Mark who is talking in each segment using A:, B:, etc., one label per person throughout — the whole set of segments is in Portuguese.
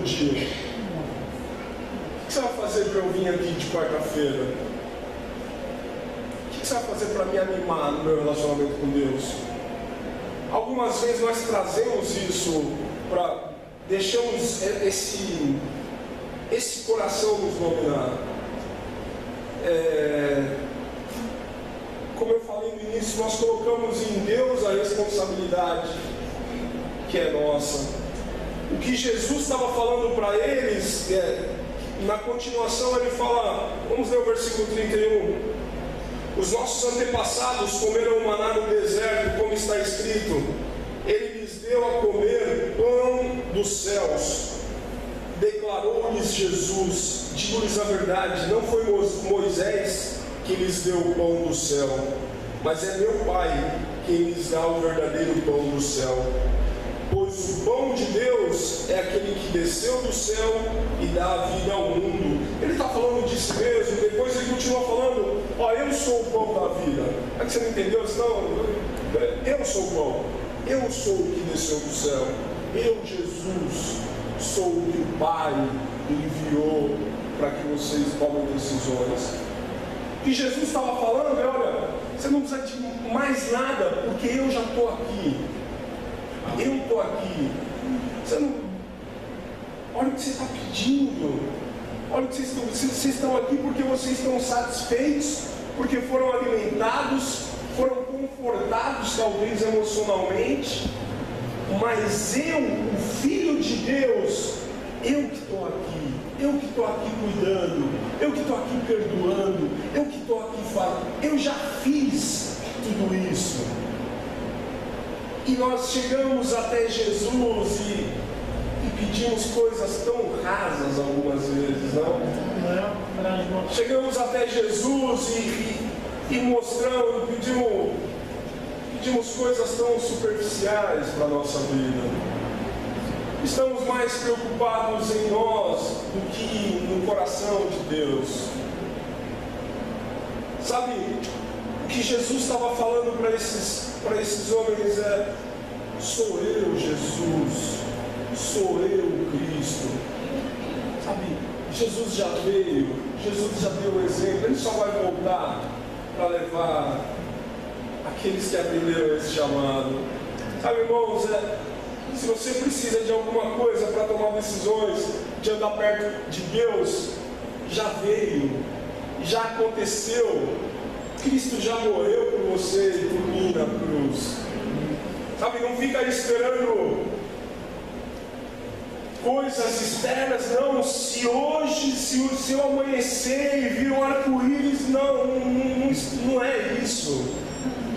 A: dia? O que você vai fazer para eu vir aqui de quarta-feira? O que você vai fazer para me animar no meu relacionamento com Deus? Algumas vezes nós trazemos isso para... deixamos esse coração nos dominar. Como eu falei no início, nós colocamos em Deus a responsabilidade que é nossa. O que Jesus estava falando para eles, na continuação ele fala, vamos ler o versículo 31. Os nossos antepassados comeram o maná no deserto, como está escrito, ele lhes deu a comer pão dos céus. Declarou-lhes Jesus, digo-lhes a verdade, não foi Moisés que lhes deu o pão do céu, mas é meu Pai quem lhes dá o verdadeiro pão do céu. Pois o pão de Deus é aquele que desceu do céu e dá a vida ao mundo. Ele está falando de si mesmo, depois ele continua falando, eu sou o pão da vida. É que você não entendeu? Não, eu sou o pão, eu sou o que desceu do céu, eu, Jesus, sou o que o Pai enviou para que vocês tomem decisões. O que Jesus estava falando olha, você não precisa de mais nada, porque eu já estou aqui. Eu estou aqui. Você não... Olha o que você está pedindo. Olha o que vocês estão aqui porque vocês estão satisfeitos, porque foram alimentados, foram confortados talvez emocionalmente. Mas eu, o Filho de Deus, eu que estou aqui. Eu que estou aqui cuidando, eu que estou aqui perdoando, eu que estou aqui falando, eu já fiz tudo isso. E nós chegamos até Jesus e pedimos coisas tão rasas algumas vezes, não? Chegamos até Jesus e mostramos, pedimos coisas tão superficiais para a nossa vida. Estamos mais preocupados em nós do que no coração de Deus. Sabe, o que Jesus estava falando para esses homens sou eu, Jesus, sou eu, Cristo. Sabe, Jesus já veio, Jesus já deu o exemplo, Ele só vai voltar para levar aqueles que atenderam esse chamado. Sabe, irmãos, se você precisa de alguma coisa para tomar decisões, de andar perto de Deus, já veio, já aconteceu. Cristo já morreu por você e por mim na cruz. Sabe, não fica esperando coisas externas, não. Se hoje, se eu amanhecer e vir um arco-íris, não é isso.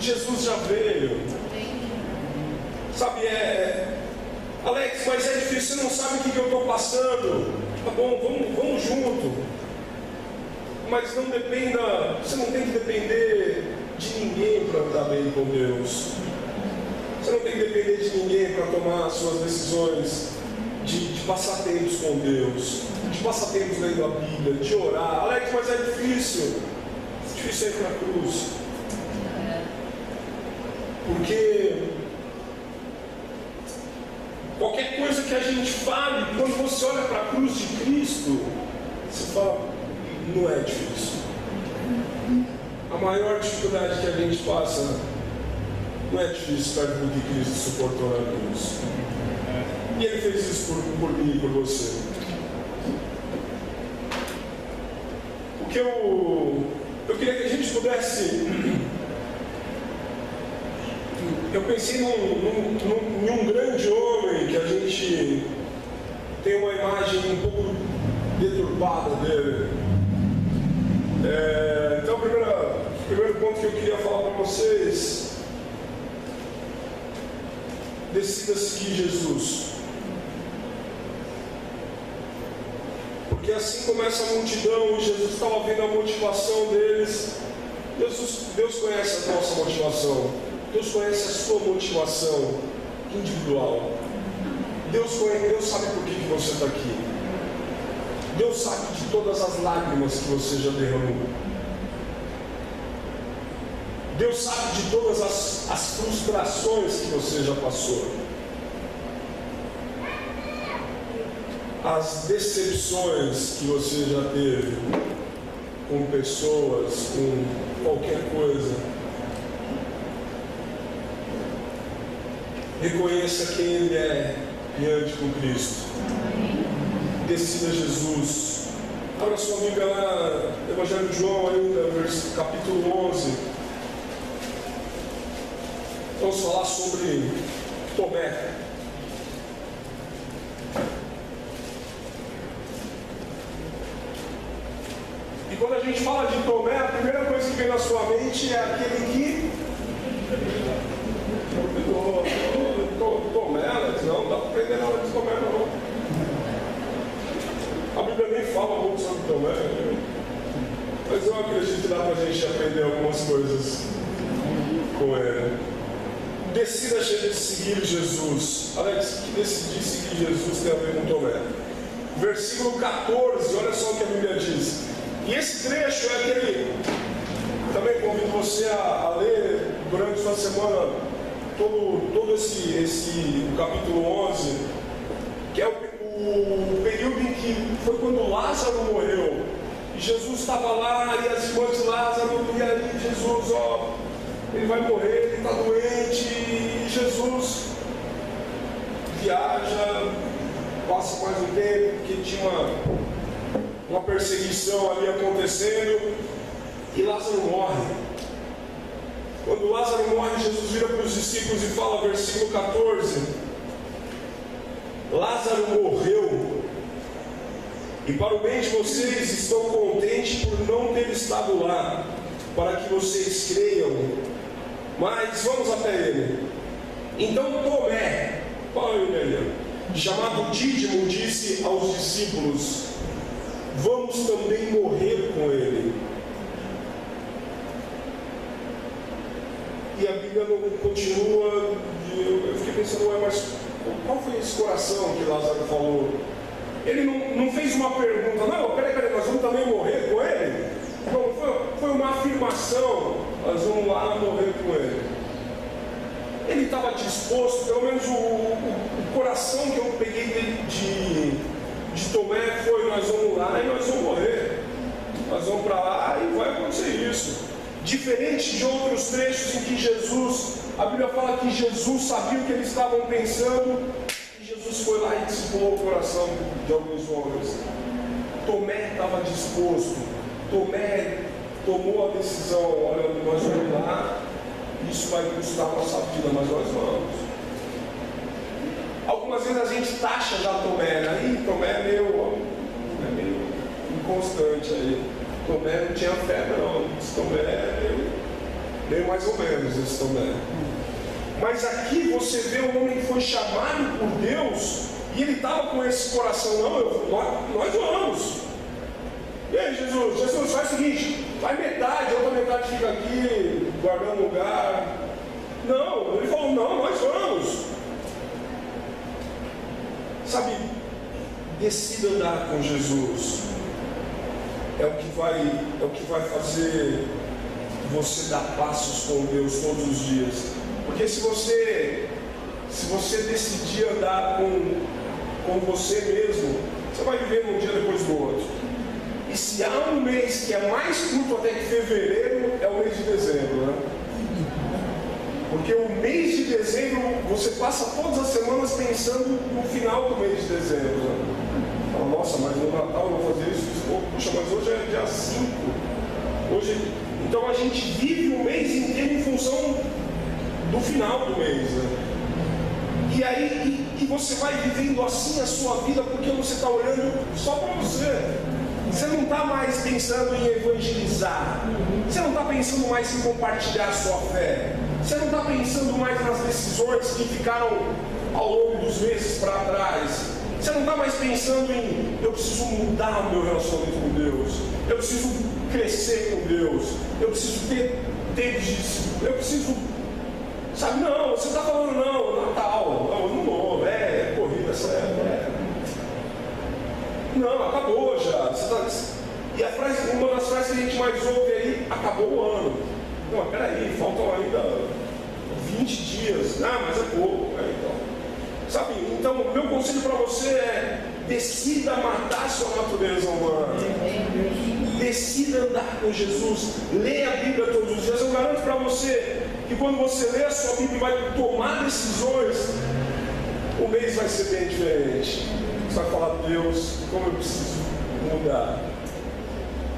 A: Jesus já veio. Sabe, Alex, mas é difícil, você não sabe o que eu estou passando. Tá bom, vamos junto. Mas não dependa, você não tem que depender de ninguém para andar bem com Deus. Você não tem que depender de ninguém para tomar suas decisões, de passar tempos com Deus, de passar tempos lendo a Bíblia, de orar. Alex, mas é difícil. É difícil ir para a cruz. Porque qualquer coisa que a gente fale, quando você olha para a cruz de Cristo, você fala, não é difícil. A maior dificuldade que a gente passa não é difícil perto do que Cristo suportou na cruz. E Ele fez isso por mim e por você. O que eu queria que a gente pudesse... Eu pensei em um grande homem que a gente tem uma imagem um pouco deturpada dele. Então, o primeiro ponto que eu queria falar para vocês: decida seguir Jesus. Porque assim começa a multidão, e Jesus estava vendo a motivação deles. Deus conhece a nossa motivação. Deus conhece a sua motivação individual. Deus sabe por que você está aqui. Deus sabe de todas as lágrimas que você já derramou. Deus sabe de todas as frustrações que você já passou. as decepções que você já teve com pessoas, com qualquer coisa. Reconheça quem Ele é e ande com Cristo. Decida Jesus. Abra sua Bíblia lá, Evangelho de João ainda, capítulo 11. Vamos falar sobre Tomé. E quando a gente fala de Tomé, a primeira coisa que vem na sua mente é aquele que... Tomé, não dá para aprender nada de Tomé, não. A Bíblia nem fala muito sobre Tomé, mas eu acredito que dá para a gente aprender algumas coisas com ele. Decida seguir Jesus. Alex, que decidir seguir Jesus tem a ver com Tomé. Versículo 14, olha só o que a Bíblia diz. E esse trecho é aquele. Também convido você a ler durante sua semana todo esse capítulo 11, que é o período em que foi quando Lázaro morreu. E Jesus estava lá, e as irmãs de Lázaro, e aí Jesus, ele vai morrer, ele está doente, e Jesus viaja, passa mais um tempo, porque tinha uma perseguição ali acontecendo, e Lázaro morre. Quando Lázaro morre, Jesus vira para os discípulos e fala, versículo 14: Lázaro morreu, e para o bem de vocês estou contente por não ter estado lá, para que vocês creiam. Mas vamos até ele. Então Tomé, chamado Dídimo, disse aos discípulos: vamos também morrer com ele. E a Bíblia não continua. Eu fiquei pensando, mas qual foi esse coração que Lázaro falou? Ele não fez uma pergunta, não, peraí, nós vamos também morrer com ele? Não, foi uma afirmação, nós vamos lá morrer com ele. Ele estava disposto, pelo menos o coração que eu peguei de Tomé foi: nós vamos lá e nós vamos morrer. Nós vamos para lá e vai acontecer isso. Diferente de outros trechos em que a Bíblia fala que Jesus sabia o que eles estavam pensando, e Jesus foi lá e discipulou o coração de alguns homens. Tomé estava disposto, Tomé tomou a decisão: olha, nós vamos lá, isso vai custar a nossa vida, mas nós vamos. Algumas vezes a gente taxa já Tomé, né? Tomé é meio inconstante aí. Tomé não tinha fé, não. Esse Tomé é meio mais ou menos, esse Tomé. Mas aqui você vê um homem que foi chamado por Deus, e ele estava com esse coração: não, nós vamos. E aí, Jesus, faz o seguinte: vai metade, a outra metade fica aqui, guardando lugar. Não, ele falou: não, nós vamos. Sabe, decida andar com Jesus. É o que vai fazer você dar passos com Deus todos os dias. Porque se você decidir andar com você mesmo, você vai viver um dia depois do outro. E se há um mês que é mais curto até que fevereiro, é o mês de dezembro, né? Porque o mês de dezembro, você passa todas as semanas pensando no final do mês de dezembro, né? Nossa, mas no Natal eu vou fazer isso. Puxa, mas hoje é dia 5. Então a gente vive o mês inteiro em função do final do mês, né? E aí você vai vivendo assim a sua vida, porque você está olhando só para você. Você não está mais pensando em evangelizar. Você não está pensando mais em compartilhar a sua fé. Você não está pensando mais nas decisões que ficaram ao longo dos meses para trás. Você não está mais pensando em: eu preciso mudar o meu relacionamento com Deus, eu preciso crescer com Deus, eu preciso ter discípulos, eu preciso, sabe? Não, você está falando: não, Natal, ano novo, corrida, não, acabou já. E uma das frases que a gente mais ouve aí: acabou o ano. Não, mas peraí, faltam ainda 20 dias. Ah, mas é pouco, então. Sabe, então o meu conselho para você é: Decida matar sua natureza humana. Decida andar com Jesus. Leia a Bíblia todos os dias. Eu garanto para você que quando você lê a sua Bíblia e vai tomar decisões, o mês vai ser bem diferente. Você vai falar: Deus, como eu preciso mudar.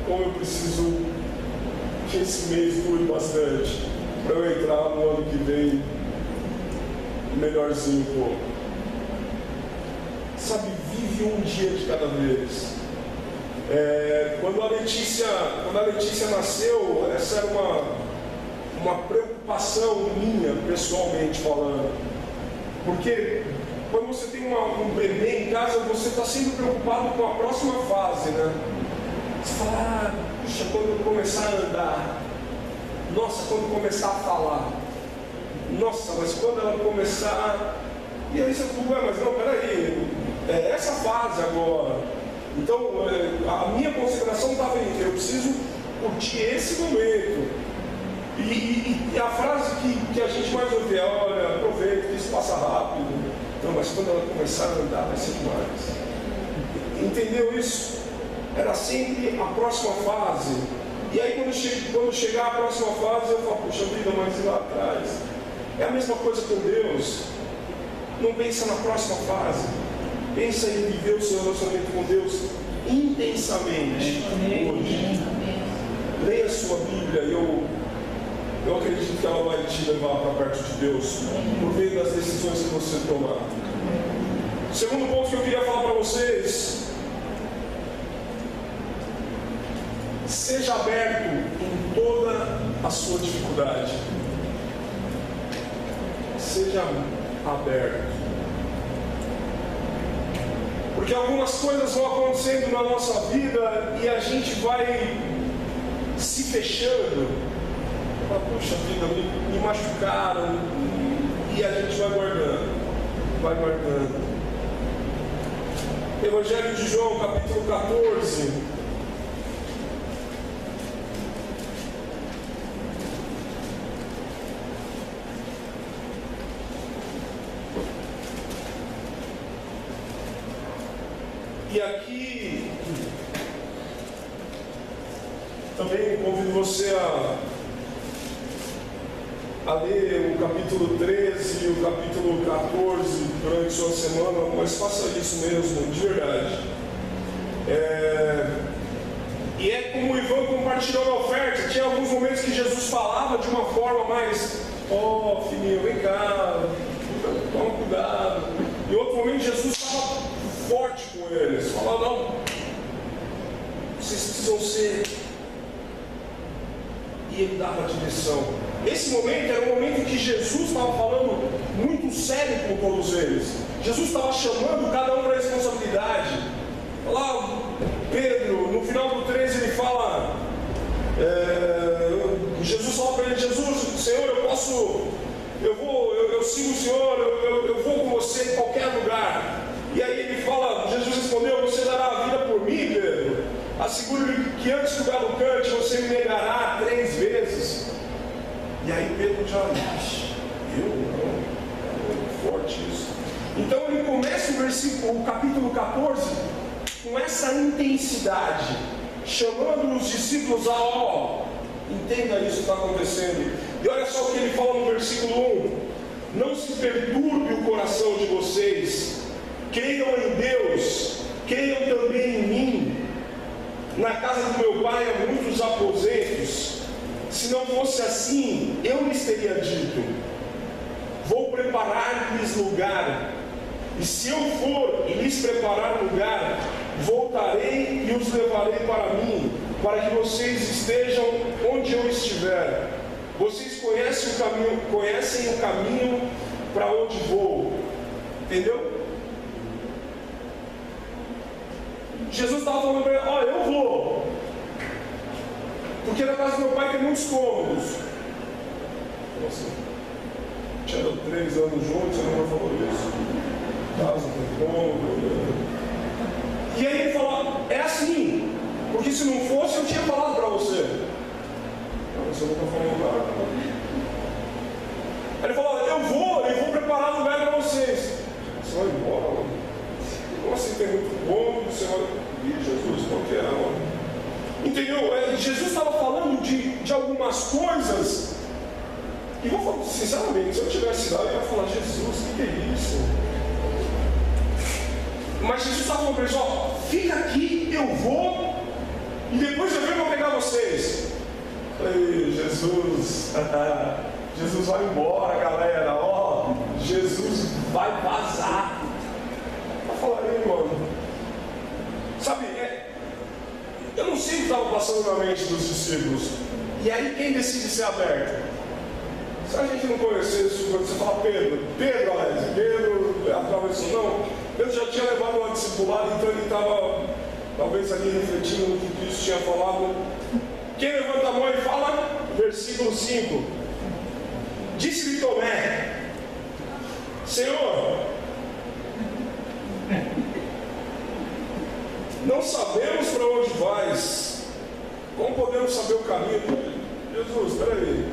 A: Como eu preciso que esse mês dure bastante, para eu entrar no ano que vem melhorzinho um pouco. Sabe, vive um dia de cada vez. Quando a Letícia nasceu, essa era uma preocupação minha, pessoalmente falando. Porque quando você tem um bebê em casa, você está sempre preocupado com a próxima fase, né? Você fala: puxa, quando eu começar a andar, nossa, quando começar a falar, nossa, mas quando ela começar... E aí você fala: mas não, peraí, é essa fase agora. Então, a minha consideração estava em: eu preciso curtir esse momento. E a frase que a gente mais ouve é: olha, aproveita, que isso passa rápido. Não, mas quando ela começar a andar, vai ser demais. Entendeu isso? Era sempre a próxima fase. E aí quando chegar a próxima fase, eu falo: puxa vida, mas lá atrás. É a mesma coisa com Deus. Não pensa na próxima fase. Pensa em viver o seu relacionamento com Deus intensamente hoje. Leia a sua Bíblia. Eu acredito que ela vai te levar para perto de Deus por meio das decisões que você tomar. O segundo ponto que eu queria falar para vocês: seja aberto em toda a sua dificuldade. Seja aberto. Porque algumas coisas vão acontecendo na nossa vida e a gente vai se fechando. Puxa vida, me machucaram. E a gente vai guardando. Vai guardando. Evangelho de João, capítulo 14. E aqui também convido você a ler o capítulo 13 e o capítulo 14 durante sua semana, mas faça isso mesmo, de verdade. E é como o Ivan compartilhou na oferta. Tinha alguns momentos que Jesus falava de uma forma mais: ó, filhinho, vem cá, toma cuidado. E outro momento Jesus estava forte com eles, falava: não, vocês precisam ser. E ele dava a direção. Esse momento era um momento em que Jesus estava falando muito sério com todos eles. Jesus estava chamando cada um para a responsabilidade. Lá, Pedro, no final do 13, ele fala: Jesus fala para ele: Jesus, Senhor, eu sigo o Senhor, eu vou com você em qualquer lugar. E aí ele fala: Jesus respondeu: você dará a vida por mim, Pedro? Asseguro-lhe que antes que o galo cante, você me negará 3 vezes. E aí Pedro já: eu não, é muito forte isso. Então ele começa o capítulo 14 com essa intensidade, chamando os discípulos a: entenda isso que está acontecendo. E olha só o que ele fala no versículo 1: não se perturbe o coração de vocês, creiam em Deus, creiam também em mim. Na casa do meu pai há muitos aposentos. Se não fosse assim, eu lhes teria dito: vou preparar-lhes lugar. E se eu for e lhes preparar lugar, voltarei e os levarei para mim, para que vocês estejam onde eu estiver. Vocês conhecem o caminho para onde vou. Entendeu? Jesus estava falando para ele: eu vou, porque na casa do meu pai tem muitos cômodos. Nossa, tinha 3 anos juntos, você não falou isso. Casa tem cômodo. E aí ele falou: é assim, porque se não fosse eu tinha falado para você. Não, você não está falando nada. Aí ele falou: eu vou preparar lugar para vocês. Você vai embora, mano. Como assim? tem muito bom, você olha, Jesus, qual que é a hora? Entendeu? Jesus estava falando de algumas coisas, e vou falar sinceramente, se eu tivesse lá, eu ia falar, Jesus, o que é isso? Mas Jesus estava falando para eles, ó, fica aqui, eu vou, e depois eu venho para pegar vocês. Falei, Jesus, Jesus vai embora, galera, ó, Jesus vai vazar. Eu falei, mano, sabe, eu não sei o que estava passando na mente dos discípulos. E aí quem decide ser aberto? Se a gente não conhecesse, você fala Pedro, Alex, Pedro atravessou, não, Pedro já tinha levado uma discipulada, então ele estava talvez ali refletindo no que Cristo tinha falado. Quem levanta a mão e fala, versículo 5, disse-lhe Tomé, Senhor, não sabemos para onde vais, como podemos saber o caminho? Jesus, peraí,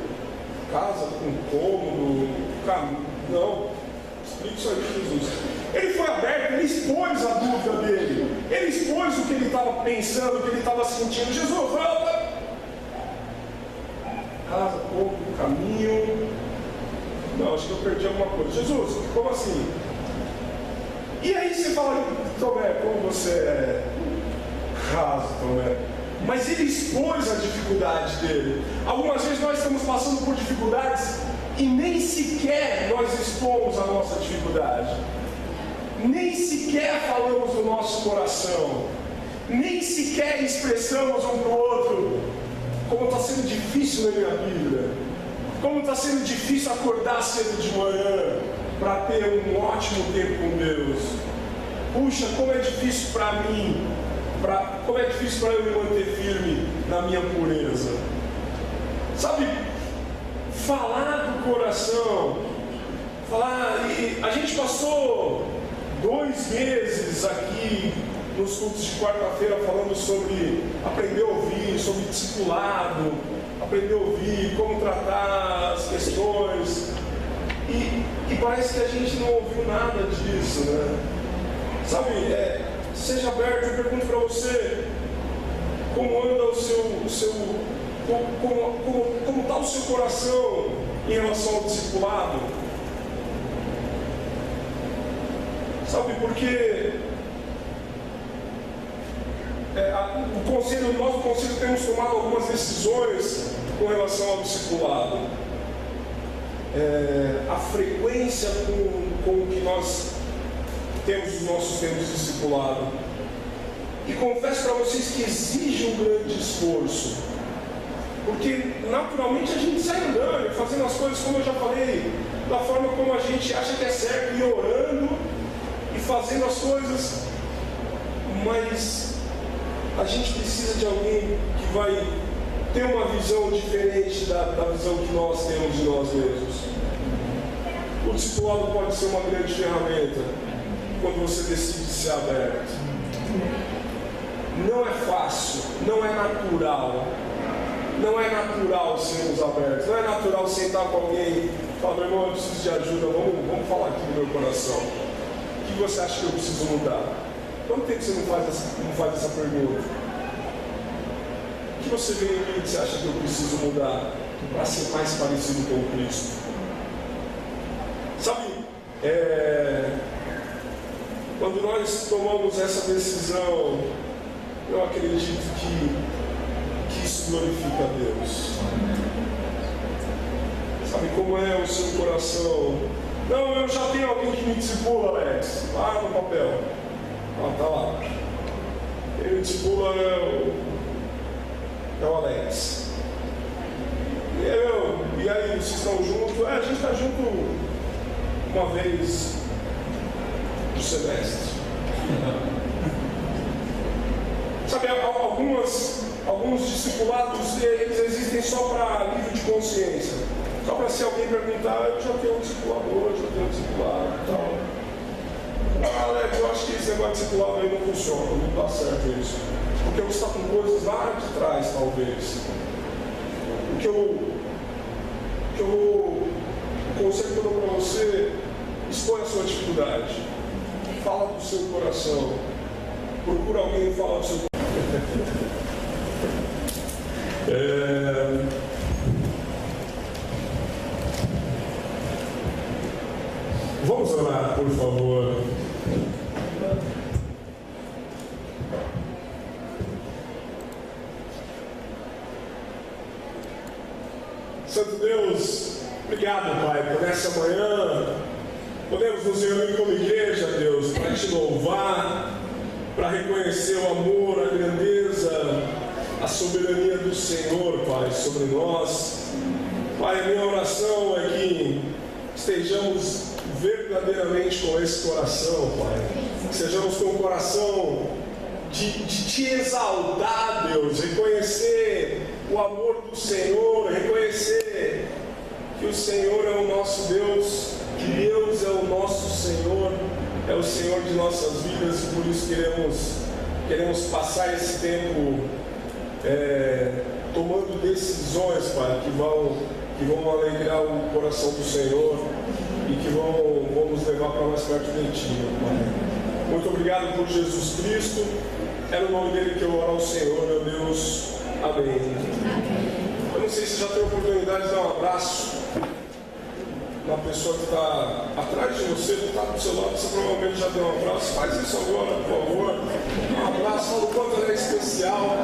A: casa com cômodo, caminho, não, explica isso aí, Jesus. Ele foi aberto, ele expôs a dúvida dele, ele expôs o que ele estava pensando, o que ele estava sentindo. Jesus, fala, casa, cômodo, caminho, não, acho que eu perdi alguma coisa. Jesus, como assim? E aí você fala, Tomé, como você é raso, Tomé. Mas ele expôs a dificuldade dele. Algumas vezes nós estamos passando por dificuldades e nem sequer nós expomos a nossa dificuldade. Nem sequer falamos do nosso coração. Nem sequer expressamos um para o outro como está sendo difícil na minha vida. Como está sendo difícil acordar cedo de manhã para ter um ótimo tempo com Deus. Puxa, como é difícil para mim, como é difícil para eu me manter firme na minha pureza. Sabe, falar do coração, e a gente passou 2 meses aqui nos cultos de quarta-feira falando sobre aprender a ouvir, sobre discipulado, aprender a ouvir, como tratar as questões, e parece que a gente não ouviu nada disso, né? Sabe, seja aberto, eu pergunto para você, como anda como está o seu coração em relação ao discipulado? Sabe, porque nós do conselho temos tomado algumas decisões com relação ao discipulado. A frequência com que nós temos os nossos tempos de discipulado. E confesso para vocês que exige um grande esforço. Porque naturalmente a gente sai andando, fazendo as coisas, como eu já falei, da forma como a gente acha que é certo, e orando e fazendo as coisas. Mas a gente precisa de alguém que vai ter uma visão diferente da visão que nós temos de nós mesmos. O discipulado pode ser uma grande ferramenta quando você decide ser aberto. Não é fácil, não é natural. Não é natural sermos abertos. Não é natural sentar com alguém e falar, meu irmão, eu preciso de ajuda, vamos falar aqui do meu coração. O que você acha que eu preciso mudar? Quanto tempo você não faz essa pergunta? O que você vê em mim que você acha que eu preciso mudar para ser mais parecido com Cristo? Sabe, quando nós tomamos essa decisão, eu acredito que isso glorifica a Deus. Sabe como é o seu coração? Não, eu já tenho alguém que me discipula, Alex. Lá no papel. Tá lá. Quem me discipula é o Alex. E aí, vocês estão juntos? A gente está junto uma vez por semestre. Sabe, alguns discipulados, eles existem só para nível de consciência. Só para se alguém perguntar, eu já tenho um discipulador, já tenho um discipulado e tal. Alex, eu acho que esse negócio de discipulado aí não funciona, não dá certo isso. Porque você está com coisas lá de trás, talvez. O conselho que eu dou para você, expõe a sua dificuldade. Fala do seu coração. Procura alguém e fala para o seu Vamos orar, por favor. Santo Deus, obrigado, Pai, por essa manhã. Podemos nos reunir como igreja, Deus, para te louvar, para reconhecer o amor, a grandeza, a soberania do Senhor, Pai, sobre nós. Pai, a minha oração é que estejamos verdadeiramente com esse coração, Pai. Que sejamos com o coração de te exaltar, Deus, reconhecer o amor do Senhor, reconhecer que o Senhor é o nosso Deus, que Deus é o nosso Senhor, é o Senhor de nossas vidas, e por isso queremos passar esse tempo tomando decisões, Pai, que vão alegrar o coração do Senhor e que vão nos levar para mais perto de Ti, Pai. Muito obrigado por Jesus Cristo. É no nome dele que eu oro ao Senhor, meu Deus. Amém. Eu não sei se já tem oportunidade de dar um abraço na pessoa que está atrás de você, que está do seu lado. Você provavelmente já deu um abraço. Faz isso agora, por favor. Um abraço, fala o quanto ele é especial.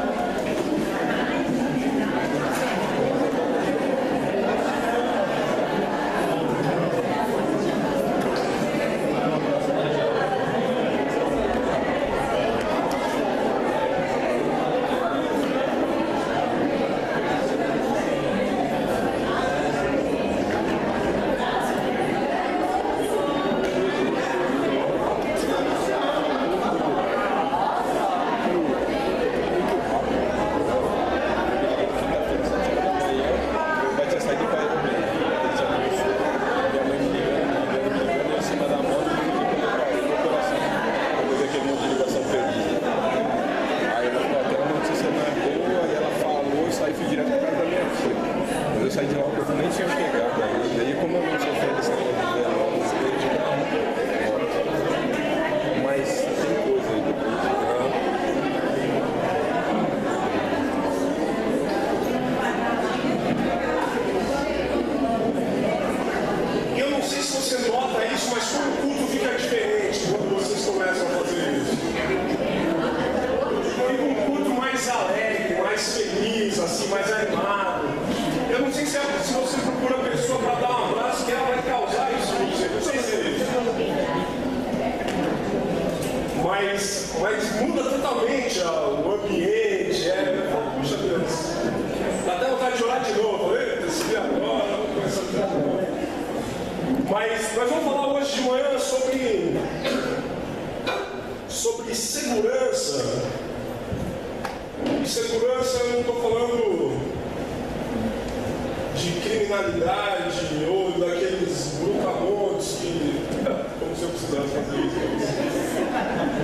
A: Mas muda totalmente o ambiente. Puxa Deus, dá até vontade de orar de novo. Eita, esse dia agora, vamos começar a de novo. Mas nós vamos falar hoje de manhã sobre segurança. E segurança, eu não estou falando de criminalidade ou daqueles brutamontes que, como se eu precisasse fazer isso,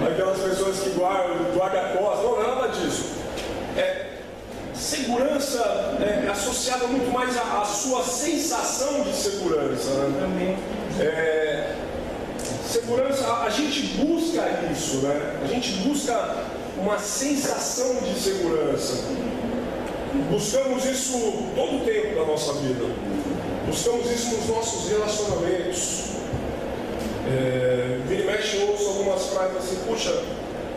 A: aquelas pessoas que guardam costas, não é nada disso. Segurança é associada muito mais à sua sensação de segurança, né? Segurança, a gente busca isso, né? A gente busca uma sensação de segurança. Buscamos isso todo o tempo da nossa vida. Buscamos isso nos nossos relacionamentos. Vira e mexe, eu ouço algumas frases assim: puxa,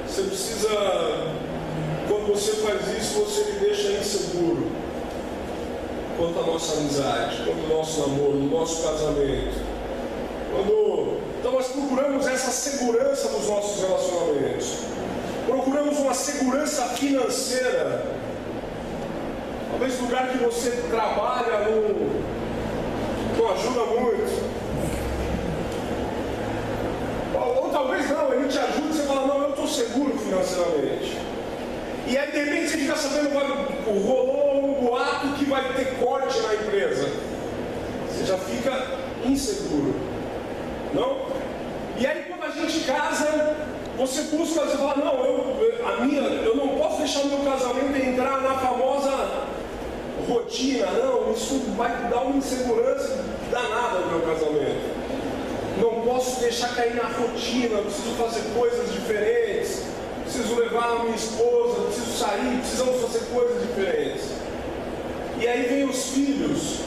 A: você precisa, quando você faz isso, você me deixa inseguro quanto à nossa amizade, quanto ao nosso namoro, no nosso casamento. Então nós procuramos essa segurança nos nossos relacionamentos. Procuramos uma segurança financeira. Talvez o lugar que você trabalha não ajuda muito. Ou talvez não, ele te ajuda e você fala: não, eu estou seguro financeiramente. E aí de repente você fica sabendo, rolou um boato que vai ter corte na empresa. Você já fica inseguro. Não? E aí quando a gente casa, você busca, você fala: não, eu não posso deixar o meu casamento entrar na famosa rotina. Não, isso vai dar uma insegurança danada no meu casamento. Não posso deixar cair na rotina, eu preciso fazer coisas diferentes, preciso levar a minha esposa, preciso sair, precisamos fazer coisas diferentes. E aí vem os filhos,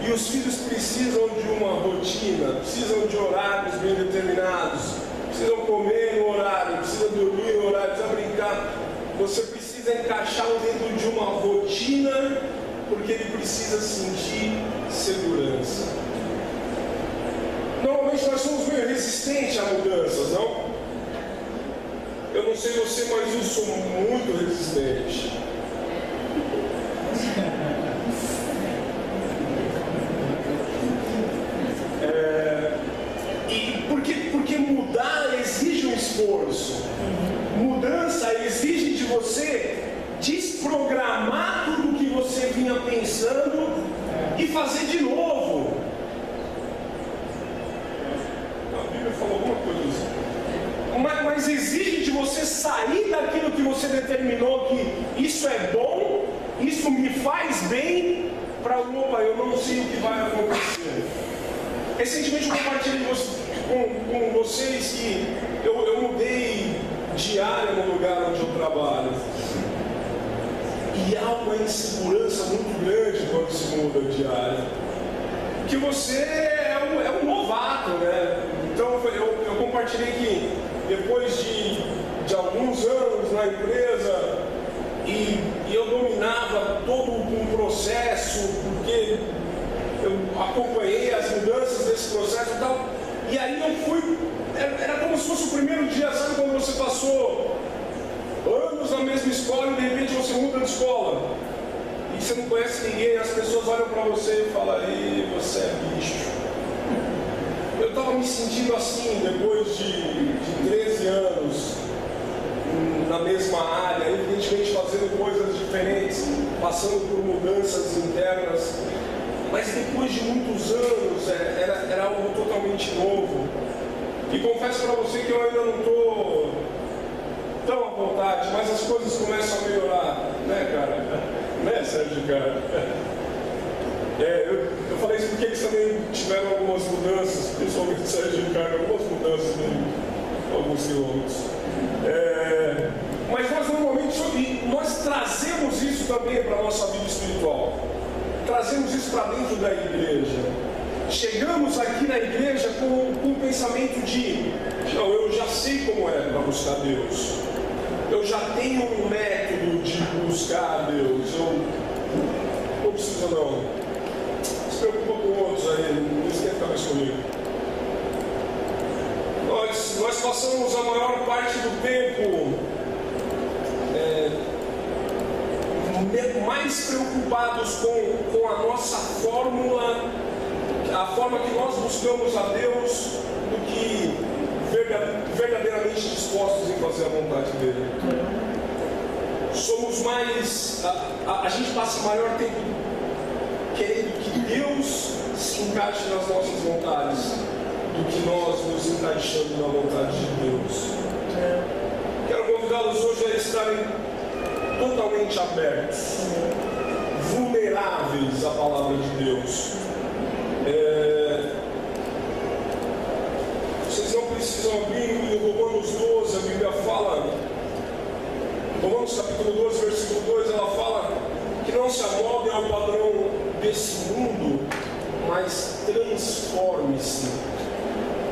A: e os filhos precisam de uma rotina, precisam de horários bem determinados, precisam comer no horário, precisam dormir no horário, precisam brincar. Você precisa encaixá-lo dentro de uma rotina, porque ele precisa sentir segurança. Normalmente nós somos meio resistentes a mudanças, não? Eu não sei você, mas eu sou muito resistente. Porque mudar exige um esforço. Mudança exige de você desprogramar tudo que você vinha pensando e fazer de novo. A Bíblia falou alguma coisa assim. Mas exige de você sair daquilo que você determinou que isso é bom, isso me faz bem, para opa, eu não sei o que vai acontecer. Recentemente eu compartilhei com vocês que eu mudei de área no lugar onde eu trabalho. E há uma insegurança muito grande quando se muda de área. Que você é um novato, né? Então eu compartilhei que depois de alguns anos na empresa e eu dominava todo um processo, porque eu acompanhei as mudanças desse processo e tal. E aí eu fui, era como se fosse o primeiro dia, sabe quando você passou anos na mesma escola e de repente você muda de escola e você não conhece ninguém, as pessoas olham para você e falam, aí você é bicho. Eu estava me sentindo assim depois de 13 anos na mesma área, evidentemente fazendo coisas diferentes, passando por mudanças internas, mas depois de muitos anos era algo totalmente novo. E confesso para você que eu ainda não estou tão à vontade, mas as coisas começam a melhorar, né, cara? Né, Sérgio, cara? Eu falei isso porque eles também tiveram algumas mudanças, principalmente o Sérgio e Ricardo, algumas mudanças em alguns quilômetros. Mas nós normalmente nós trazemos isso também para a nossa vida espiritual. Trazemos isso para dentro da igreja. Chegamos aqui na igreja com um pensamento de não, eu já sei como é para buscar Deus. Eu já tenho um método de buscar Deus. Eu não preciso não. Se preocupa com outros aí, não esquenta mais comigo. Nós passamos a maior parte do tempo mais preocupados com a nossa fórmula, a forma que nós buscamos a Deus, do que verdadeiramente dispostos em fazer a vontade dele. Somos mais, a gente passa o maior tempo querendo que Deus se encaixe nas nossas vontades do que nós nos encaixando na vontade de Deus. Quero convidá-los hoje a estarem totalmente abertos, vulneráveis à palavra de Deus. Vocês não precisam abrir em Romanos 12, a Bíblia fala, Romanos capítulo 12, versículo 2, ela fala que não se amoldem ao padrão desse mundo, mas transforme-se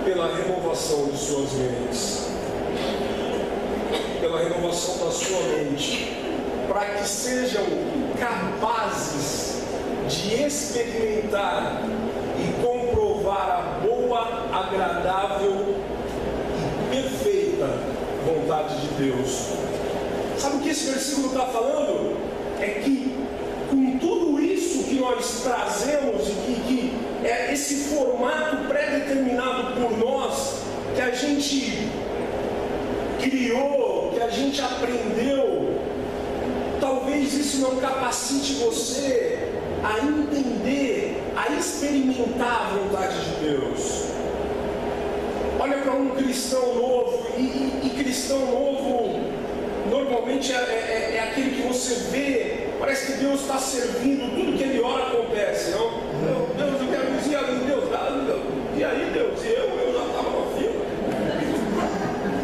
A: pela renovação de suas mentes, pela renovação da sua mente, para que sejam capazes de experimentar e comprovar a boa, agradável e perfeita vontade de Deus. Sabe o que esse versículo está falando? É que com tudo isso que nós trazemos e que é esse formato pré-determinado por nós, que a gente criou, que a gente aprendeu, talvez isso não capacite você a entender, a experimentar a vontade de Deus. Olha para um cristão novo, e cristão novo normalmente é aquele que você vê, parece que Deus está servindo, tudo que ele ora acontece, não? Deus, eu quero dizer ali, Deus, e aí Deus, e eu já estava na fila.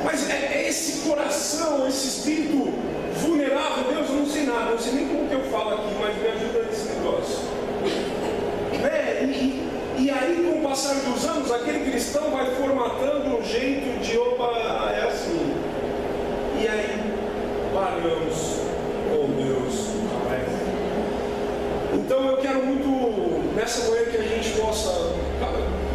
A: Mas é esse coração, esse espírito vulnerável. Deus, eu não sei nada, não sei nem como que eu falo aqui, mas me ajuda nesse negócio. Né? E aí, com o passar dos anos, aquele cristão vai formatando um jeito de, opa, é assim. E aí, paramos. Oh Deus. Então eu quero muito, nessa manhã, que a gente possa,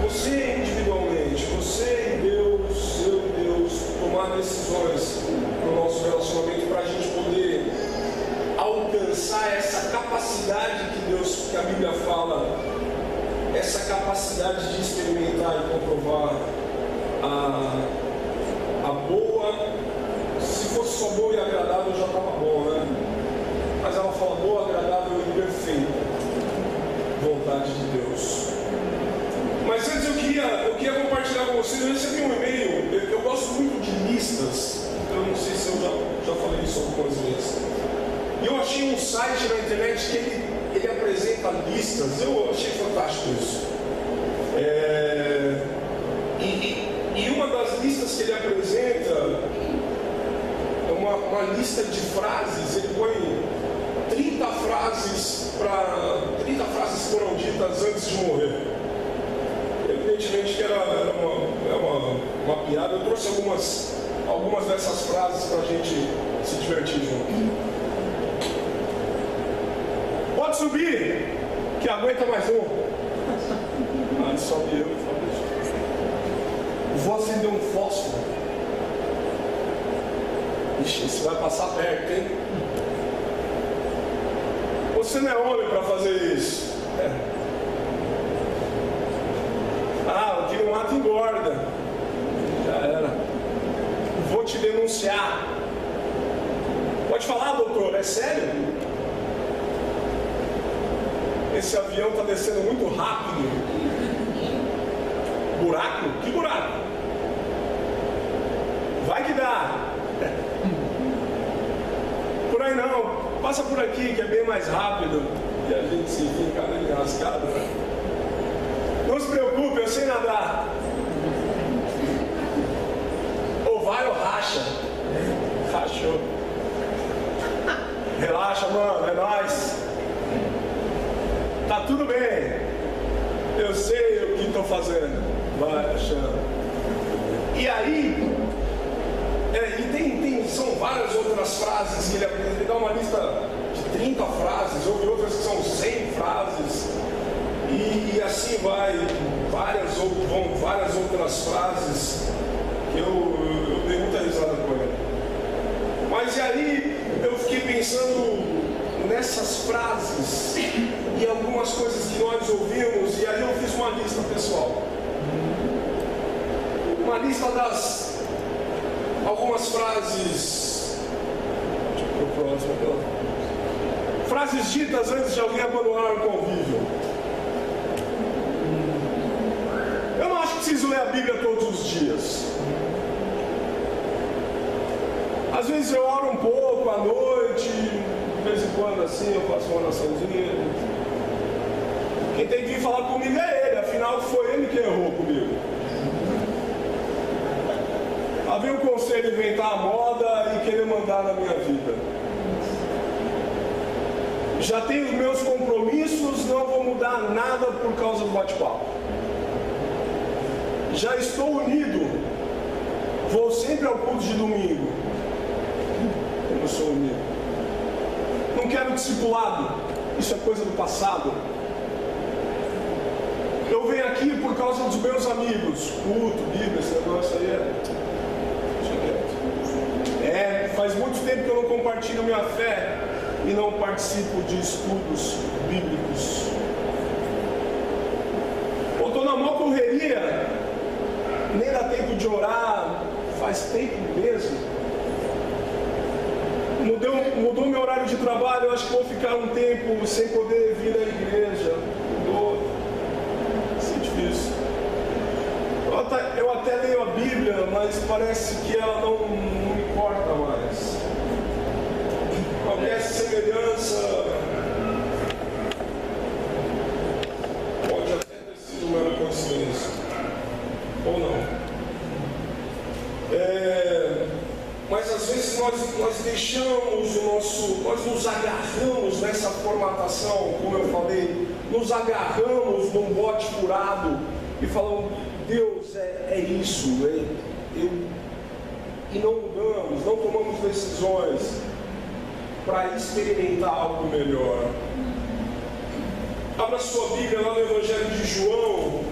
A: você individualmente, você e Deus, eu e Deus, tomar decisões no nosso relacionamento para a gente poder alcançar essa capacidade que a Bíblia fala, essa capacidade de experimentar e comprovar a boa. Se fosse só boa e agradável já estava bom, né? Mas ela fala boa, agradável e perfeita vontade de Deus. Mas antes eu queria compartilhar com vocês. Eu recebi um e-mail. Eu gosto muito de listas. Eu não sei se eu já falei isso algumas vezes. E eu achei um site na internet que ele apresenta listas. Eu achei fantástico isso. E uma das listas que ele apresenta é uma lista de frases. Ele põe 30 frases foram ditas antes de morrer. Evidentemente que era uma piada. Eu trouxe algumas dessas frases para a gente se divertir junto. Pode subir, que aguenta mais um. Sobe eu e falo isso. Vou acender um fósforo. Ixi, isso vai passar perto, hein? Você não é homem para fazer isso. O que não mata engorda. Já era. Vou te denunciar. Pode falar, doutor, é sério? Esse avião está descendo muito rápido. Buraco? Que buraco? Vai que dá. Por aí não. Passa por aqui que é bem mais rápido. E a gente se fica enrascado. Não se preocupe, eu sei nadar. Ou vai ou racha. Rachou. Relaxa, mano, é nóis. Tá tudo bem. Eu sei o que estou fazendo. Vai achando. E aí, são várias outras frases que ele apresenta. Ele dá uma lista de 30 frases, houve outras que são 100 frases. E assim vai, várias outras frases que eu dei muita risada com ele. Mas e aí eu fiquei pensando nessas frases e algumas coisas que nós ouvimos, e aí eu fiz uma lista, pessoal. Uma lista das algumas frases. Deixa eu ir pro próximo. Frases ditas antes de alguém abandonar o convívio. Eu não acho que preciso ler a Bíblia todos os dias. Às vezes eu oro um pouco à noite, de vez em quando assim eu faço uma oraçãozinha. Quem tem que vir falar comigo é ele, afinal foi ele que errou comigo. Havia um conselho de inventar a moda e querer mandar na minha vida. Já tenho os meus compromissos, não vou mudar nada por causa do bate-papo. Já estou unido, vou sempre ao culto de domingo. Eu sou unido. Não quero discipulado, isso é coisa do passado. Eu venho aqui por causa dos meus amigos. Culto, Bíblia, esse negócio aí faz muito tempo que eu não compartilho minha fé e não participo de estudos bíblicos. Eu estou na maior correria, nem dá tempo de orar, faz tempo mesmo. Mudou meu horário de trabalho, eu acho que vou ficar um tempo sem poder vir à igreja. Mudou. Isso é difícil. Eu até leio a Bíblia, mas parece que ela não me importa mais. Qualquer semelhança pode até ter sido mera coincidência, ou não. Mas nós deixamos nós nos agarramos nessa formatação, como eu falei, nos agarramos num bote furado e falamos, Deus é isso, e não mudamos, não tomamos decisões para experimentar algo melhor. Abra sua Bíblia lá no Evangelho de João,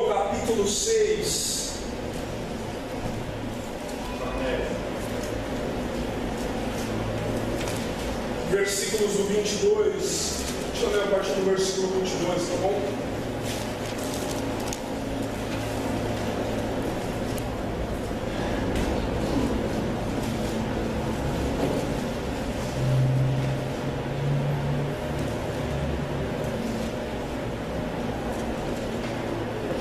A: capítulo 6. Versículos do 22. Deixa eu ler a partir do versículo 22, tá bom?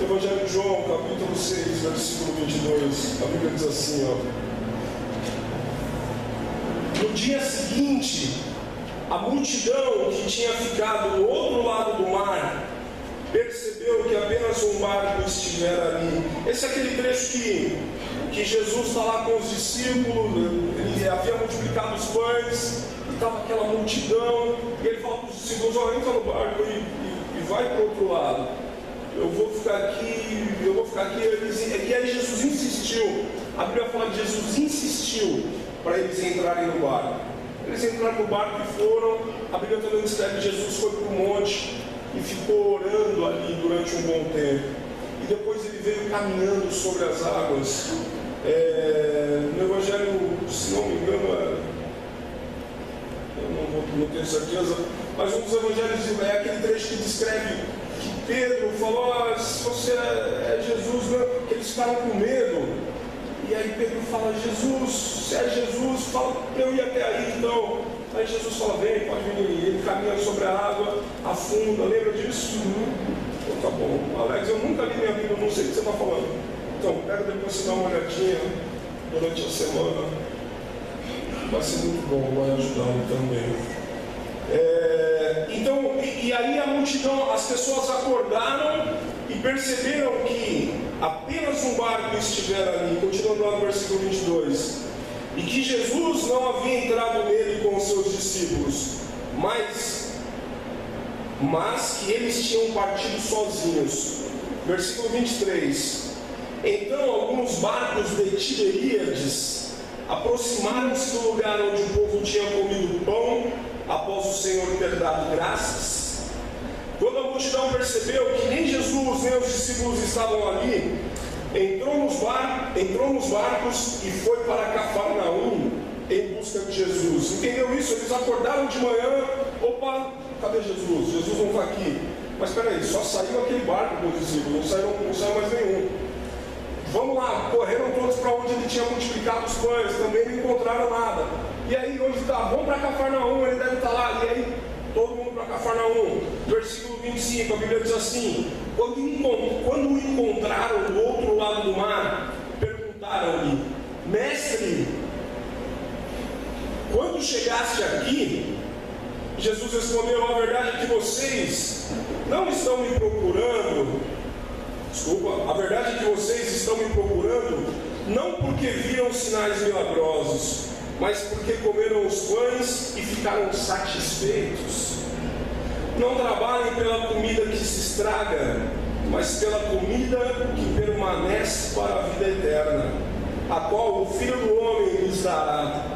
A: Evangelho de João, capítulo 6, versículo 22, a Bíblia diz assim, No dia seguinte, a multidão que tinha ficado do outro lado do mar, percebeu que apenas um barco estivera ali. Esse é aquele trecho que Jesus está lá com os discípulos, ele havia multiplicado os pães, e estava aquela multidão, e ele fala para os discípulos, entra no barco e vai para o outro lado. Eu vou ficar aqui. E aí Jesus insistiu. A Bíblia fala que Jesus insistiu para eles entrarem no barco. Eles entraram no barco e foram. A Bíblia também descreve que Jesus foi para o monte e ficou orando ali durante um bom tempo. E depois ele veio caminhando sobre as águas. No Evangelho, se não me engano, eu não tenho certeza, mas um dos Evangelhos é aquele trecho que descreve que Pedro falou, se você é Jesus, né? Que eles ficaram com medo. E aí Pedro fala, Jesus, se é Jesus, fala para eu ir até aí então. Aí Jesus fala, vem, pode vir. Ele caminha sobre a água, afunda, lembra disso? Então tá bom. Alex, eu nunca li minha Bíblia, não sei o que você está falando. Então, pega depois você dá uma olhadinha durante a semana. Vai ser muito bom, vai ajudá-lo também. Então, e aí a multidão, as pessoas acordaram e perceberam que apenas um barco estivera ali, continuando lá no versículo 22, e que Jesus não havia entrado nele com os seus discípulos, mas que eles tinham partido sozinhos. Versículo 23. Então alguns barcos de Tiberíades aproximaram-se do lugar onde o povo tinha comido pão após o Senhor ter dado graças. Quando a multidão percebeu que nem Jesus nem os discípulos estavam ali, entrou nos barcos e foi para Cafarnaum em busca de Jesus. Entendeu isso? Eles acordaram de manhã, opa, cadê Jesus? Jesus não está aqui. Mas espera aí, só saiu aquele barco com os discípulos, não saiu mais nenhum. Vamos lá, correram todos para onde ele tinha multiplicado os pães, também não encontraram nada. E aí, onde está? Vamos para Cafarnaum, ele deve estar lá. E aí, todo mundo para Cafarnaum. Versículo 25, a Bíblia diz assim: quando o encontraram do outro lado do mar, perguntaram-lhe: Mestre, quando chegaste aqui? Jesus respondeu: a verdade é que vocês não estão me procurando. A verdade é que vocês estão me procurando não porque viram sinais milagrosos, mas porque comeram os pães e ficaram satisfeitos. Não trabalhem pela comida que se estraga, mas pela comida que permanece para a vida eterna, a qual o Filho do Homem lhes dará.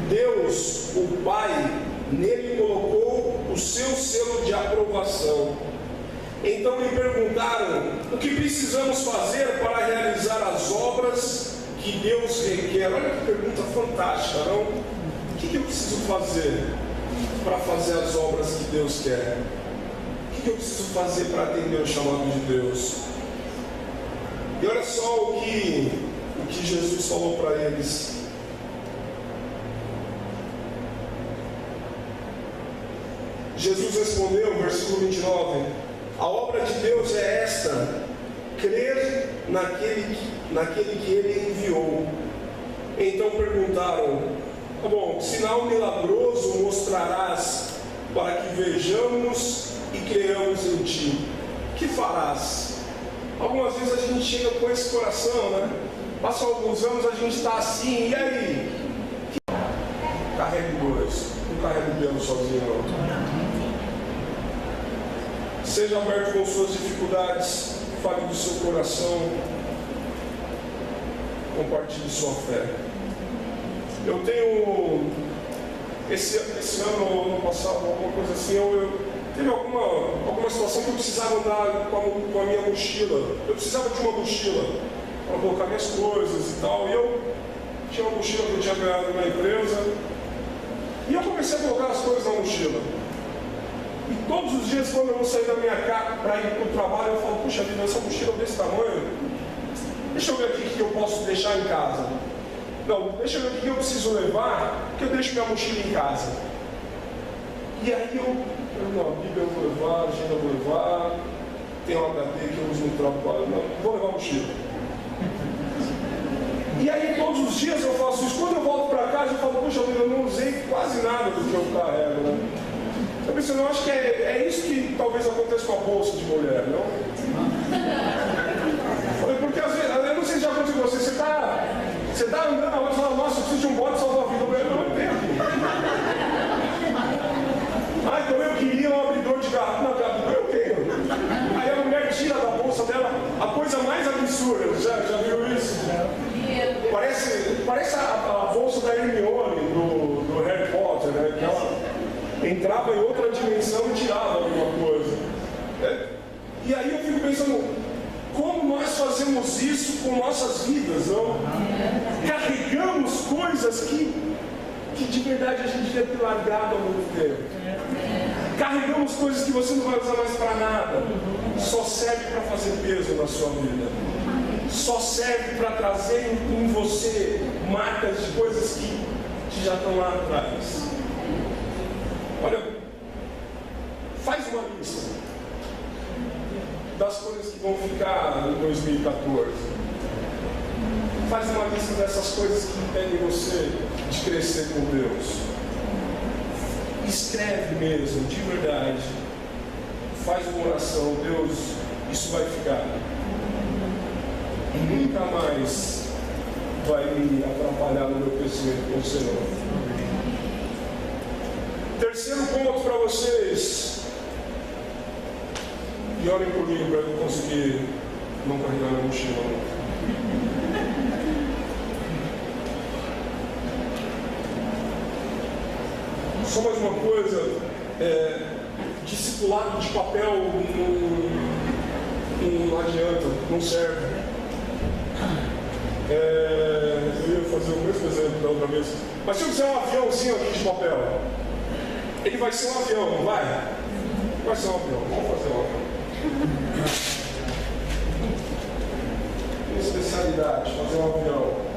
A: Deus, o Pai, nele colocou o seu selo de aprovação. Então lhe perguntaram: o que precisamos fazer para realizar as obras que Deus requer? Olha que pergunta fantástica, não? O que eu preciso fazer para fazer as obras que Deus quer? O que eu preciso fazer para atender o chamado de Deus? E olha só o que Jesus falou para eles. Jesus respondeu, versículo 29: a obra de Deus é esta, crer naquele que Ele enviou. Então perguntaram: tá bom, sinal milagroso mostrarás para que vejamos e creiamos em Ti. Que farás? Algumas vezes a gente chega com esse coração, né? Passam alguns anos, a gente está assim, e aí? Carregue dois, não carregue o piano sozinho não. Seja aberto com suas dificuldades, fale do seu coração, compartilhe sua fé. Eu tenho, esse ano passado, alguma coisa assim, teve alguma situação que eu precisava andar com a minha mochila. Eu precisava de uma mochila para colocar minhas coisas e tal. E eu tinha uma mochila que eu tinha ganhado na empresa. E eu comecei a colocar as coisas na mochila. E todos os dias, quando eu vou sair da minha casa para ir para o trabalho, eu falo, puxa vida, essa mochila desse tamanho, deixa eu ver aqui o que eu posso deixar em casa. Não, deixa eu ver o que eu preciso levar, que eu deixo minha mochila em casa. E aí não, a Bíblia eu vou levar, a agenda eu vou levar, tem um HD que eu uso no trabalho, não, vou levar a mochila. E aí todos os dias eu faço isso. Quando eu volto para casa, eu falo, puxa vida, eu não usei quase nada do que eu carrego, né? Eu pensei, não, acho que é isso que talvez aconteça com a bolsa de mulher, não? Porque às vezes, eu não sei se já aconteceu com você, você está andando na rua e fala, nossa, eu preciso de um bote salva-vida. Eu não tenho. Ah, então eu queria um abridor de garrafa. Não, abridor eu tenho. Aí a mulher tira da bolsa dela a coisa mais absurda. Já viu isso? Parece a bolsa da Hermione do Harry Potter, né? Que ela entrava em outra dimensão e tirava alguma coisa. E aí eu fico pensando, como nós fazemos isso com nossas vidas, não? Carregamos coisas que de verdade a gente devia ter largado há muito tempo. Carregamos coisas que você não vai usar mais para nada. Só serve para fazer peso na sua vida. Só serve para trazer em você marcas de coisas que já estão lá atrás. Olha, faz uma lista das coisas que vão ficar em 2014. Faz uma lista dessas coisas que impedem você de crescer com Deus. Escreve mesmo, de verdade. Faz uma oração, Deus, isso vai ficar. E nunca mais vai me atrapalhar no meu crescimento com o Senhor. Terceiro ponto para vocês. E olhem por mim para eu conseguir não carregar na mochila. Só mais uma coisa, discipulado de papel não adianta, não serve. Eu ia fazer o mesmo exemplo da outra vez. Mas se eu fizer um aviãozinho aqui de papel, ele vai ser um avião, não vai? Vai ser um avião, vamos fazer um avião. Minha especialidade, fazer um avião.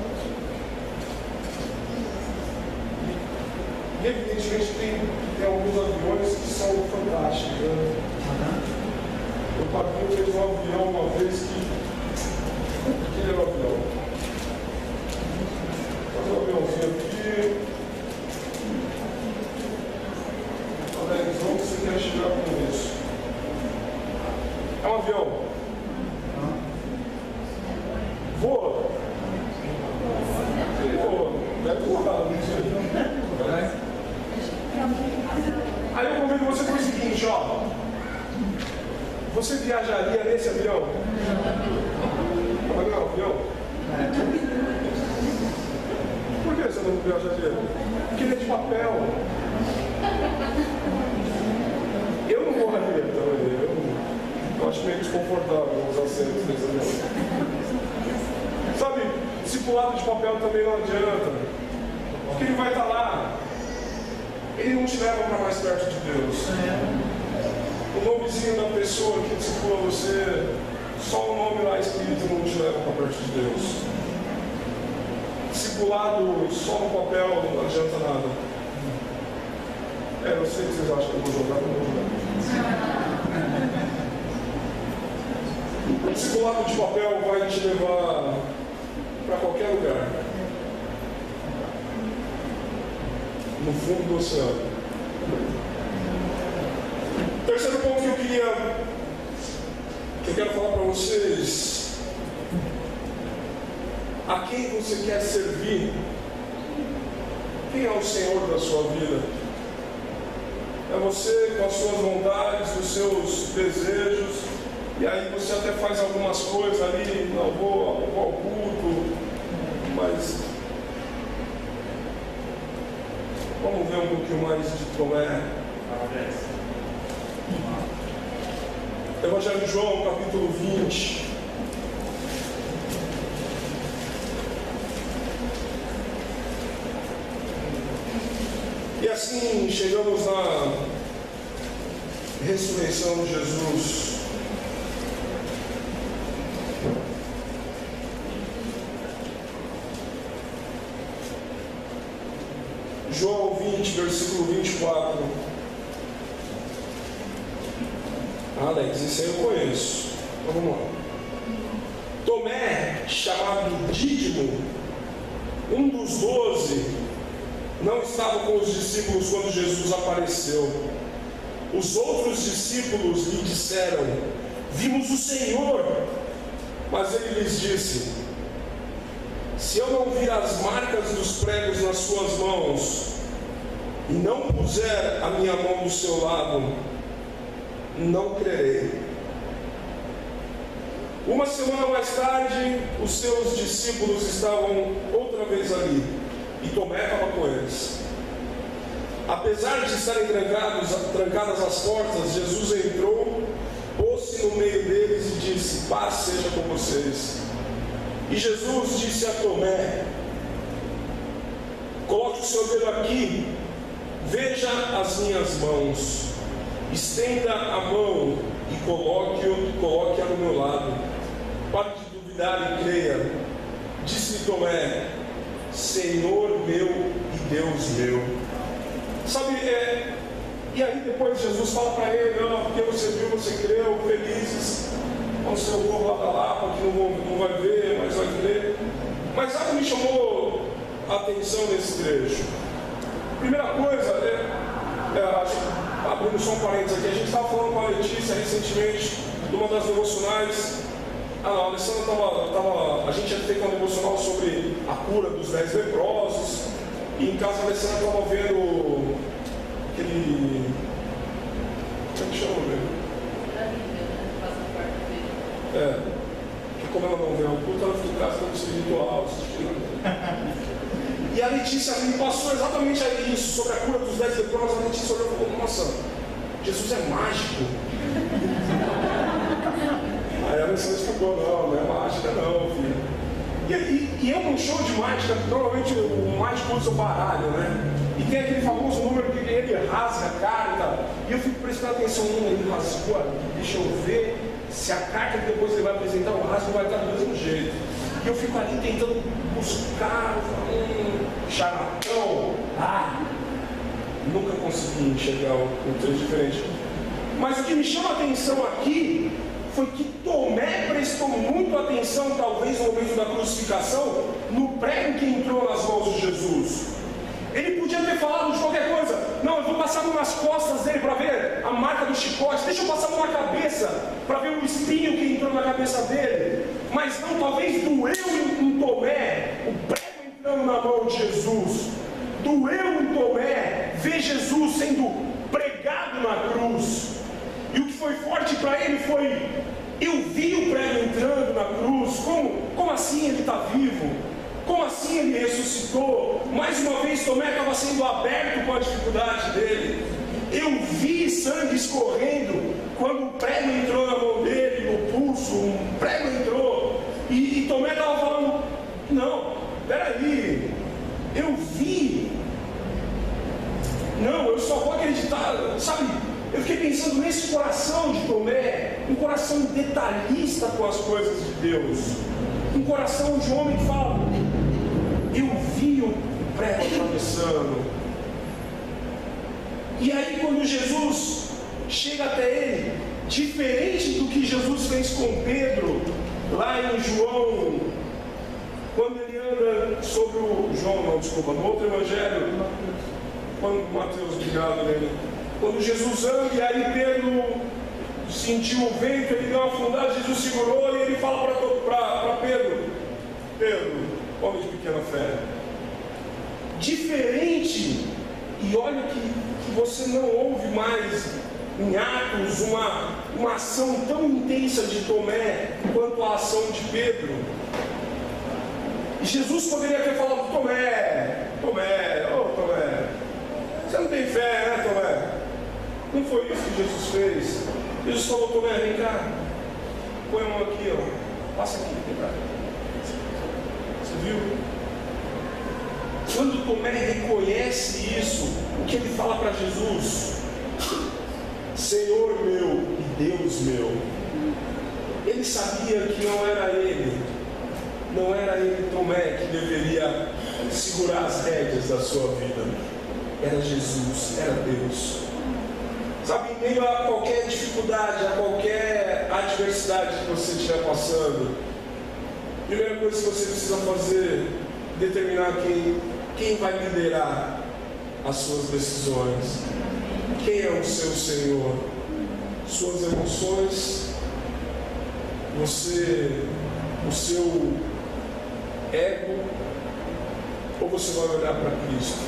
A: E evidentemente tem alguns aviões que são fantásticos. Né? Eu paguei fez um avião uma vez que ele era um avião. Fazer um aviãozinho aqui. Onde você quer chegar com isso? É um avião. Voa. Ele voa. Deve voar, não sei. Aí eu convido você para o seguinte, ó. Você viajaria nesse avião? Mas não é um avião? Por que você não viajaria? Porque ele é de papel. Eu não morraria também. Eu acho meio desconfortável os assentos desse avião. Sabe, discipulado de papel também não adianta. Porque ele vai estar lá. Ele não te leva para mais perto de Deus. O nomezinho da pessoa que discipula você, só o nome lá escrito não te leva para perto de Deus. Discipulado só no papel não adianta nada. Eu sei que vocês acham que eu vou jogar, não vou jogar. O discipulado de papel vai te levar para qualquer lugar. No fundo do oceano. Terceiro ponto que eu quero falar para vocês A quem você quer servir? Quem é o Senhor da sua vida? É você com as suas vontades, os seus desejos, e aí você até faz algumas coisas ali, não vou ao culto, mas vamos ver um pouquinho mais de Tomé. Evangelho de João, capítulo 20. E assim chegamos na ressurreição de Jesus. João 20, versículo 24. Alex, isso aí eu conheço. Então vamos lá. Tomé, chamado Dídimo, um dos 12, não estava com os discípulos quando Jesus apareceu. Os outros discípulos lhe disseram: vimos o Senhor. Mas ele lhes disse: se eu não vir as marcas dos pregos nas suas mãos, e não puser a minha mão do seu lado, não crerei. Uma semana mais tarde, os seus discípulos estavam outra vez ali, e Tomé estava com eles. Apesar de estarem trancadas as portas, Jesus entrou, pôs-se no meio deles e disse: paz seja com vocês. E Jesus disse a Tomé: coloque o seu dedo aqui, veja as minhas mãos, estenda a mão e coloque-a no meu lado. Pare de duvidar e creia. Disse Tomé: Senhor meu e Deus meu. Sabe, e aí depois Jesus fala para ele: não, porque você viu, você creu, felizes com o seu povo lá da Lapa, que não vai ver, mas vai crer. Mas algo me chamou a atenção nesse trecho. Primeira coisa, abrindo só um parênteses aqui, a gente estava falando com a Letícia recentemente, numa das devocionais. A Alessandra a gente tinha feito uma devocional sobre a cura dos 10 leprosos, e em casa a Alessandra estava vendo aquele. Como é que chama mesmo? Que como ela não vê o culto, ela fica em casa como espiritual. E a Letícia me passou exatamente isso, sobre a cura dos 10 leprosos. A Letícia olhou e falou: nossa, Jesus é mágico. Aí a Alessandra explicou: não é mágica não, filho. E é um show de mágica, provavelmente o mágico usa o baralho, né? E tem aquele famoso número que ele rasga a carta. E eu fico prestando atenção, ele rasgou ali, deixa eu ver se a carta que depois ele vai apresentar, o rasgo vai estar do mesmo jeito. E eu fico ali tentando buscar charlatão. Nunca consegui enxergar um trecho diferente. Mas o que me chama a atenção aqui foi que Tomé prestou muito atenção, talvez no momento da crucificação, no prego que entrou nas mãos de Jesus. Ele podia ter falado de qualquer coisa: não, eu vou passar a mão nas costas dele para ver a marca do chicote, deixa eu passar a mão na cabeça para ver o espinho que entrou na cabeça dele. Mas não, talvez doeu em Tomé o prego entrando na mão de Jesus. Doeu em Tomé ver Jesus sendo pregado na cruz. E o que foi forte para ele foi: eu vi o prego entrando na cruz. Como assim ele está vivo? Como assim ele ressuscitou? Mais uma vez Tomé estava sendo aberto com a dificuldade dele. Eu vi sangue escorrendo quando o prego entrou na mão dele, no pulso, um prego entrou. E Tomé estava falando: não, peraí, eu vi. Não, eu só vou acreditar, sabe? Eu fiquei pensando nesse coração de Tomé, um coração detalhista com as coisas de Deus. Um coração de homem que fala: eu vi o prego atravessando. E aí quando Jesus chega até ele, diferente do que Jesus fez com Pedro, lá em João, quando ele anda sobre no outro evangelho, quando Mateus, obrigado nele, quando Jesus anda e aí Pedro sentiu o vento, ele deu uma afundada, Jesus segurou e ele fala para Pedro: Pedro, homem de pequena fé. Diferente, e olha que você não ouve mais em Atos uma ação tão intensa de Tomé quanto a ação de Pedro. E Jesus poderia ter falado: Tomé, você não tem fé, né, Tomé? Não foi isso que Jesus fez. Jesus falou: Tomé, vem cá, põe a mão aqui, ó. Passa aqui, vem cá. Você viu? Quando Tomé reconhece isso, o que ele fala para Jesus? Senhor meu e Deus meu. Ele sabia que não era ele, Tomé, que deveria segurar as rédeas da sua vida. Era Jesus, era Deus. Sabe, em meio a qualquer dificuldade, a qualquer adversidade que você estiver passando, a primeira coisa que você precisa fazer é determinar quem vai liderar as suas decisões. Quem é o seu Senhor? Suas emoções? O seu ego? Ou você vai olhar para Cristo?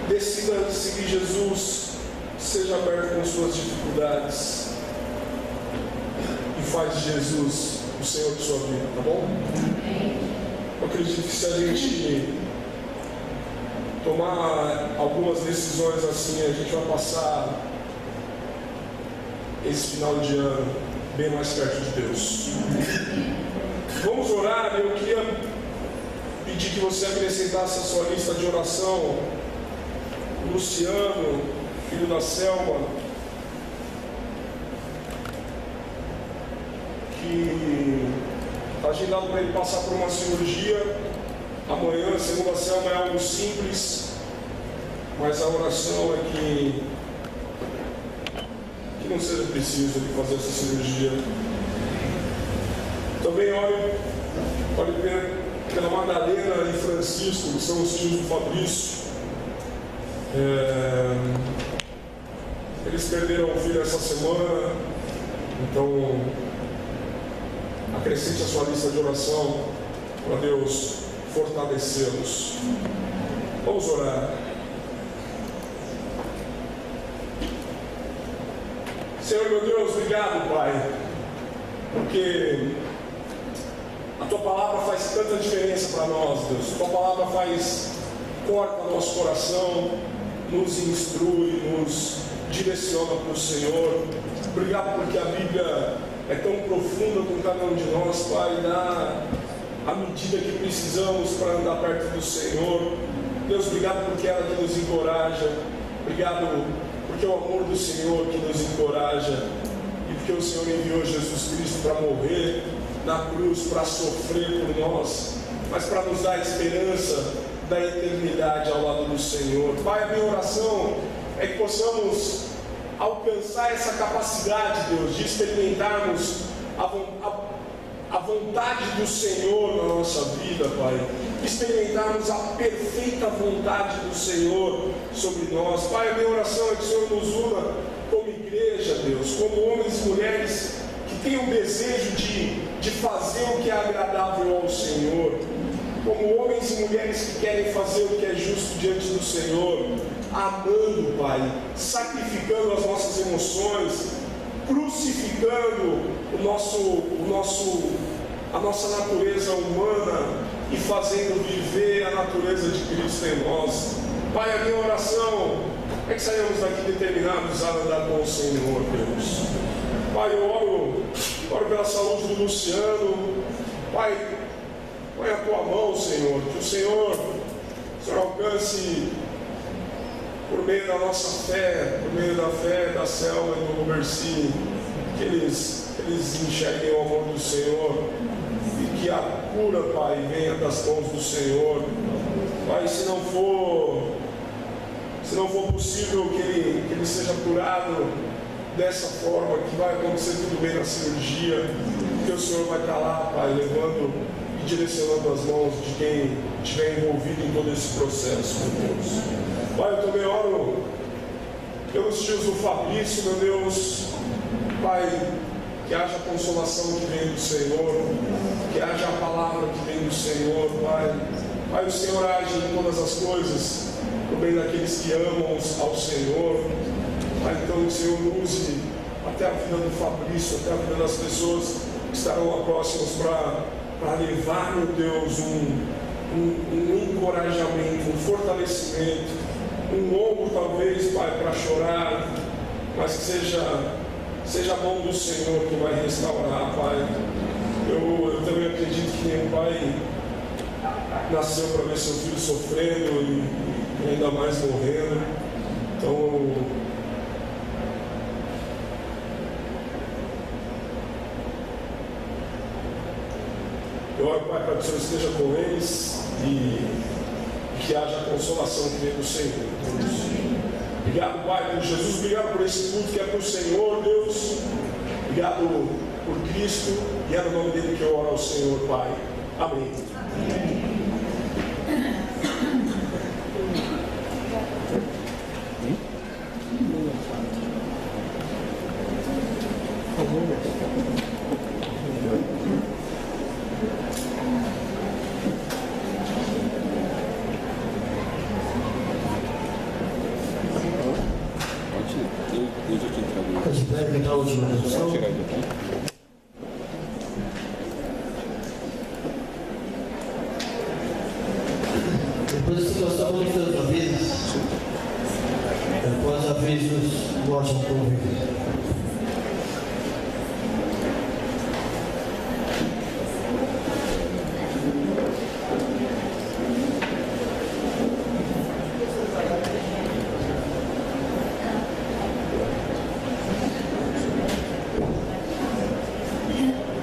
A: Decida seguir Jesus, seja aberto com suas dificuldades e faz de Jesus o Senhor de sua vida, tá bom? Eu acredito que se a gente tomar algumas decisões assim, a gente vai passar esse final de ano bem mais perto de Deus. Vamos orar. Eu queria pedir que você acrescentasse a sua lista de oração. Luciano, filho da Selma, que está agendado para ele passar por uma cirurgia amanhã. Segundo a Selma, é algo simples, mas a oração é que não seja preciso ele fazer essa cirurgia. Também ore pela Madalena e Francisco, que são os tios do Fabrício. Eles perderam o filho essa semana, então acrescente a sua lista de oração para Deus fortalecê-los. Vamos orar. Senhor meu Deus, obrigado, Pai, porque a Tua palavra faz tanta diferença para nós, Deus. A Tua palavra corta nosso coração, nos instrui, nos direciona para o Senhor. Obrigado porque a Bíblia é tão profunda com cada um de nós, Pai, dá a medida que precisamos para andar perto do Senhor. Deus, obrigado porque é ela que nos encoraja. Obrigado porque é o amor do Senhor que nos encoraja, e porque o Senhor enviou Jesus Cristo para morrer na cruz, para sofrer por nós, mas para nos dar a esperança da eternidade ao lado do Senhor. Pai, a minha oração é que possamos alcançar essa capacidade, Deus, de experimentarmos a vontade do Senhor na nossa vida, Pai. Experimentarmos a perfeita vontade do Senhor sobre nós. Pai, a minha oração é que o Senhor nos una como igreja, Deus, como homens e mulheres que têm o desejo de fazer o que é agradável ao Senhor, como homens e mulheres que querem fazer o que é justo diante do Senhor, amando, Pai, sacrificando as nossas emoções, crucificando a nossa natureza humana e fazendo viver a natureza de Cristo em nós. Pai, a minha oração é que saiamos daqui determinados a andar com o Senhor, Deus. Pai, eu oro pela saúde do Luciano. Pai, põe a tua mão, Senhor, que o Senhor alcance por meio da nossa fé, por meio da fé da Selma e do Roberci, que eles enxerguem o amor do Senhor e que a cura, Pai, venha das mãos do Senhor. Pai, se não for possível que ele seja curado dessa forma, que vai acontecer tudo bem na cirurgia, que o Senhor vai estar lá, Pai, levando e direcionando as mãos de quem estiver envolvido em todo esse processo, meu Deus. Pai, eu também oro pelos tios do Fabrício, meu Deus. Pai, que haja consolação que vem do Senhor, que haja a palavra que vem do Senhor, Pai. Pai, o Senhor age em todas as coisas, por bem daqueles que amam ao Senhor. Pai, então o Senhor use até a vida do Fabrício, até a vida das pessoas que estarão próximas para levar, meu Deus, um encorajamento, um fortalecimento, um ombro talvez, Pai, para chorar, mas que seja a mão do Senhor que vai restaurar, Pai. Eu também acredito que nenhum pai nasceu para ver seu filho sofrendo e ainda mais morrendo. Então, eu oro, Pai, para que o Senhor esteja com eles e que haja a consolação que vem do Senhor, Deus. Obrigado, Pai, por Jesus. Obrigado por esse culto que é para o Senhor, Deus. Obrigado por Cristo. E é no nome dele que eu oro ao Senhor, Pai. Amém.
B: Depois que nós estamos lutando a vida, após a vez nos mostram como viver.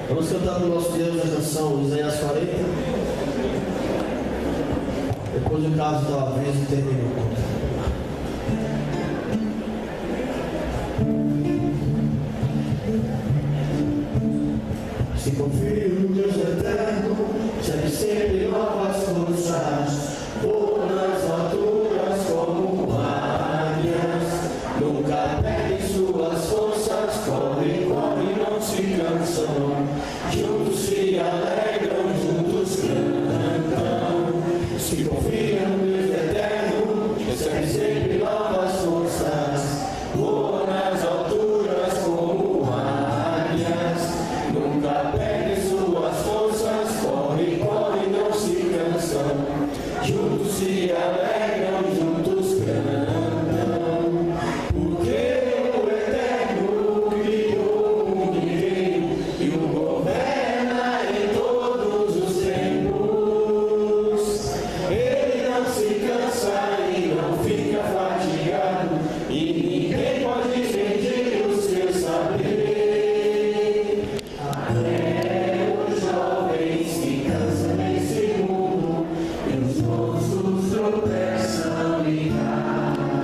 B: Vamos cantar para o nosso Deus a canção Isaías 40. Depois o caso da vez e terminou. Se confie no Deus eterno, segue sempre novas forças, voa nas alturas como águias, nunca perdem suas forças, correm, não se cansam, juntos se alegram, juntos cantam. Se confiam no Deus eterno, recebe sempre novas forças, voa nas alturas como águias, nunca perdem suas forças, correm, não se cansam, juntos se alegram.